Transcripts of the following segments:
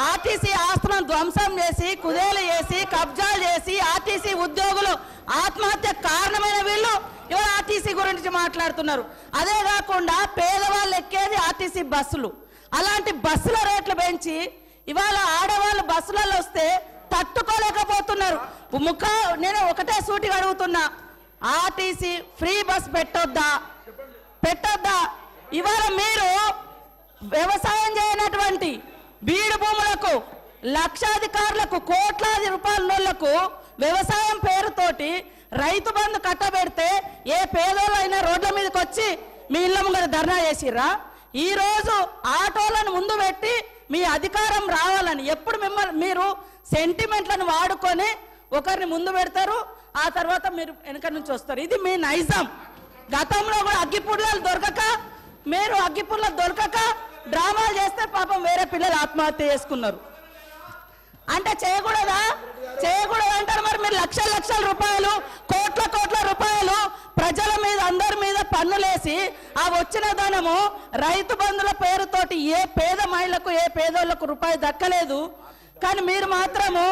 RTC ఆస్తులను ధ్వంసం చేసి కుదేలు చేసి కబ్జాలు చేసి ఆర్టీసీ ఉద్యోగులు ఆత్మహత్య కారణమైన వీళ్ళు ఇవాళ ఆర్టీసీ గురించి మాట్లాడుతున్నారు. అదే కాకుండా పేదవాళ్ళు ఎక్కేది ఆర్టీసీ బస్సులు. అలాంటి బస్సుల రేట్లు పెంచి ఇవాళ ఆడవాళ్ళు బస్సులలో వస్తే తట్టుకోలేకపోతున్నారు. నేను ఒకటే సూటిగా అడుగుతున్నా, ఆర్టీసీ ఫ్రీ బస్ పెట్టొద్దా? ఇవాళ మీరు వ్యవసాయం చేయనటువంటి బీడు భూములకు లక్షాధికారులకు కోట్లాది రూపాయలకు వ్యవసాయం పేరుతోటి రైతు బంధు కట్టబెడితే ఏ పేదోళ్ళైనా రోడ్ల మీదకి వచ్చి మీ ఇళ్ళ ముంగర ధర్నా చేసిర్రా? ఈ రోజు ఆటోలను ముందు పెట్టి మీ అధికారం రావాలని ఎప్పుడు మిమ్మల్ని మీరు సెంటిమెంట్లను వాడుకొని ఒకరిని ముందు పెడతారు, ఆ తర్వాత మీరు వెనక నుంచి వస్తారు. ఇది మీ నైజం. గతంలో కూడా అగ్గిపుల్లలు దొరకక డ్రామాలు చేస్తే పాపం వేరే పిల్లలు ఆత్మహత్య చేసుకున్నారు. అంటే చేయకూడదు అంటారు. మరి మీరు లక్షల రూపాయలు కోట్ల రూపాయలు ప్రజల మీద అందరి మీద పన్నులేసి ఆ వచ్చిన ధనము రైతు బంధుల పేరుతోటి ఏ పేద మహిళకు ఏ పేదోళ్లకు రూపాయి దక్కలేదు. కానీ మీరు మాత్రము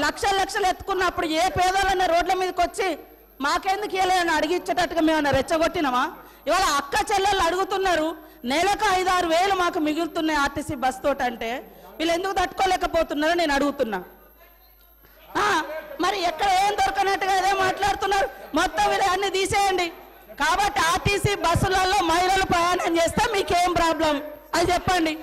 లక్షలు ఎత్తుకున్నప్పుడు ఏ పేదోళ్ళన్న రోడ్ల మీదకి వచ్చి మాకెందుకు ఇవ్వలేదని అడిగిచ్చేటట్టుగా మేమన్నా రెచ్చగొట్టినామా? ఇవాళ అక్క చెల్లెళ్ళు అడుగుతున్నారు, నెలకు 5-6 వేలు మాకు మిగులుతున్నాయి ఆర్టీసీ బస్ తోటి. అంటే వీళ్ళు ఎందుకు తట్టుకోలేకపోతున్నారో నేను అడుగుతున్నా. మరి ఎక్కడ ఏం దొరకనట్టుగా అదే మాట్లాడుతున్నారు. మొత్తం వీళ్ళు అన్ని తీసేయండి. కాబట్టి ఆర్టీసీ బస్సులలో మహిళలు ప్రయాణం చేస్తే మీకేం ప్రాబ్లం అది చెప్పండి.